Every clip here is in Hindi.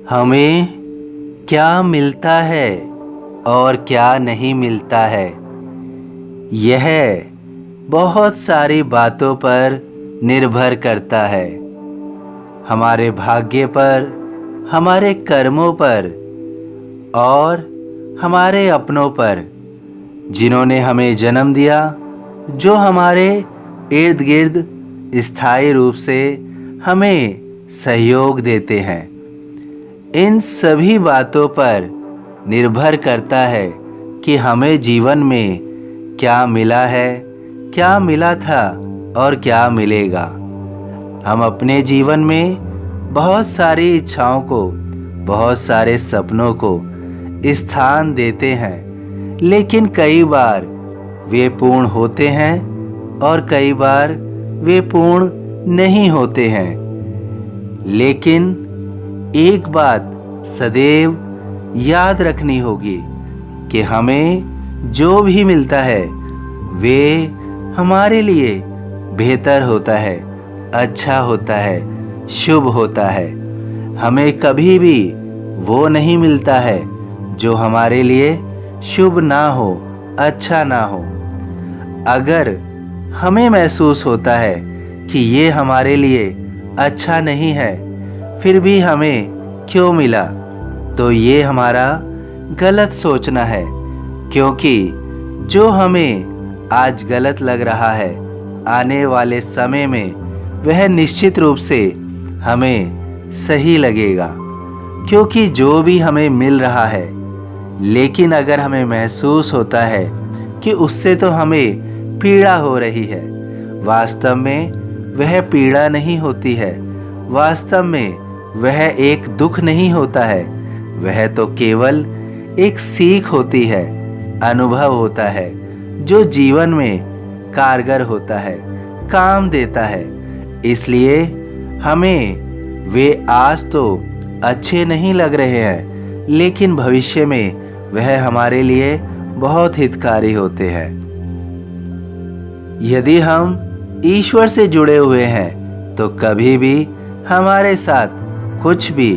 हमें क्या मिलता है और क्या नहीं मिलता है, यह बहुत सारी बातों पर निर्भर करता है। हमारे भाग्य पर, हमारे कर्मों पर और हमारे अपनों पर, जिन्होंने हमें जन्म दिया, जो हमारे इर्द गिर्द स्थायी रूप से हमें सहयोग देते हैं। इन सभी बातों पर निर्भर करता है कि हमें जीवन में क्या मिला है, क्या मिला था और क्या मिलेगा। हम अपने जीवन में बहुत सारी इच्छाओं को, बहुत सारे सपनों को स्थान देते हैं, लेकिन कई बार वे पूर्ण होते हैं और कई बार वे पूर्ण नहीं होते हैं। लेकिन एक बात सदैव याद रखनी होगी कि हमें जो भी मिलता है वे हमारे लिए बेहतर होता है, अच्छा होता है, शुभ होता है। हमें कभी भी वो नहीं मिलता है जो हमारे लिए शुभ ना हो, अच्छा ना हो। अगर हमें महसूस होता है कि ये हमारे लिए अच्छा नहीं है, फिर भी हमें क्यों मिला, तो ये हमारा गलत सोचना है। क्योंकि जो हमें आज गलत लग रहा है, आने वाले समय में वह निश्चित रूप से हमें सही लगेगा। क्योंकि जो भी हमें मिल रहा है, लेकिन अगर हमें महसूस होता है कि उससे तो हमें पीड़ा हो रही है, वास्तव में वह पीड़ा नहीं होती है, वास्तव में वह एक दुख नहीं होता है, वह तो केवल एक सीख होती है, अनुभव होता है, जो जीवन में कारगर होता है, काम देता है। इसलिए हमें वे आज तो अच्छे नहीं लग रहे हैं, लेकिन भविष्य में वह हमारे लिए बहुत हितकारी होते हैं। यदि हम ईश्वर से जुड़े हुए हैं तो कभी भी हमारे साथ कुछ भी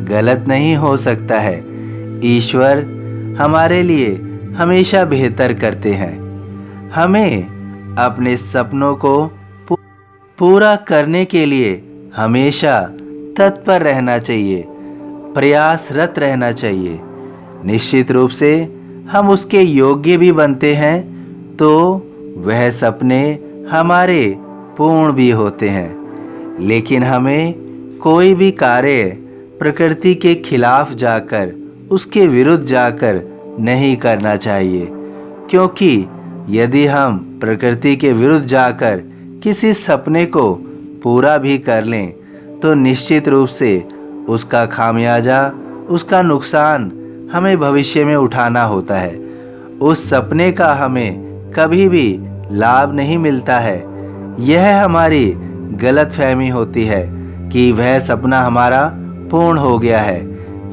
गलत नहीं हो सकता है। ईश्वर हमारे लिए हमेशा बेहतर करते हैं। हमें अपने सपनों को पूरा करने के लिए हमेशा तत्पर रहना चाहिए, प्रयासरत रहना चाहिए। निश्चित रूप से हम उसके योग्य भी बनते हैं तो वह सपने हमारे पूर्ण भी होते हैं। लेकिन हमें कोई भी कार्य प्रकृति के खिलाफ जाकर, उसके विरुद्ध जाकर नहीं करना चाहिए। क्योंकि यदि हम प्रकृति के विरुद्ध जाकर किसी सपने को पूरा भी कर लें तो निश्चित रूप से उसका खामियाजा, उसका नुकसान हमें भविष्य में उठाना होता है। उस सपने का हमें कभी भी लाभ नहीं मिलता है। यह हमारी गलतफहमी होती है कि वह सपना हमारा पूर्ण हो गया है।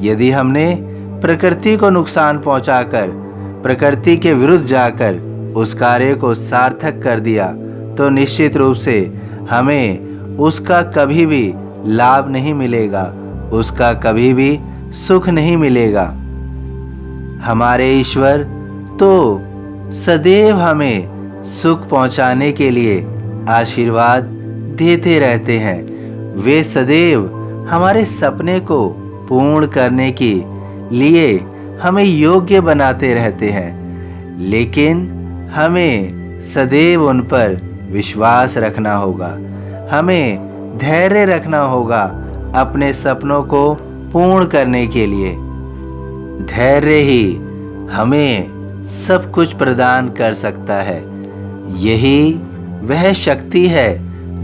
यदि हमने प्रकृति को नुकसान पहुंचाकर, प्रकृति के विरुद्ध जाकर उस कार्य को सार्थक कर दिया तो निश्चित रूप से हमें उसका कभी भी लाभ नहीं मिलेगा, उसका कभी भी सुख नहीं मिलेगा। हमारे ईश्वर तो सदैव हमें सुख पहुंचाने के लिए आशीर्वाद देते रहते हैं। वे सदैव हमारे सपने को पूर्ण करने के लिए हमें योग्य बनाते रहते हैं। लेकिन हमें सदैव उन पर विश्वास रखना होगा, हमें धैर्य रखना होगा अपने सपनों को पूर्ण करने के लिए। धैर्य ही हमें सब कुछ प्रदान कर सकता है। यही वह शक्ति है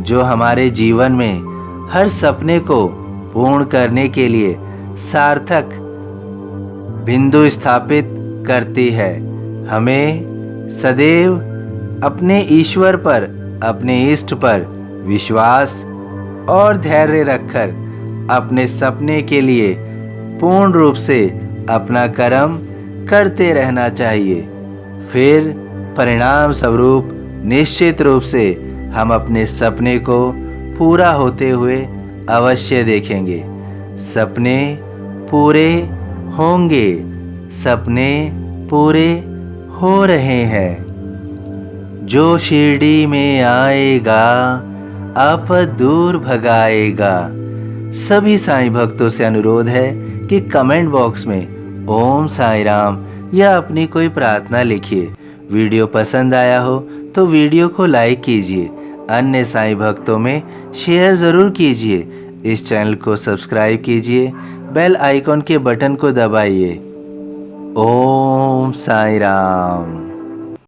जो हमारे जीवन में हर सपने को पूर्ण करने के लिए सार्थक बिंदु स्थापित करती है। हमें सदैव अपने ईश्वर पर, अपने इष्ट पर विश्वास और धैर्य रखकर अपने सपने के लिए पूर्ण रूप से अपना कर्म करते रहना चाहिए। फिर परिणाम स्वरूप निश्चित रूप से हम अपने सपने को पूरा होते हुए अवश्य देखेंगे। सपने पूरे होंगे, सपने पूरे हो रहे हैं। जो शिरडी में आएगा आप दूर भगाएगा। सभी साईं भक्तों से अनुरोध है कि कमेंट बॉक्स में ओम साईं राम या अपनी कोई प्रार्थना लिखिए। वीडियो पसंद आया हो तो वीडियो को लाइक कीजिए, अन्य साईं भक्तों में शेयर ज़रूर कीजिए। इस चैनल को सब्सक्राइब कीजिए, बेल आइकॉन के बटन को दबाइए। ओम साईं राम।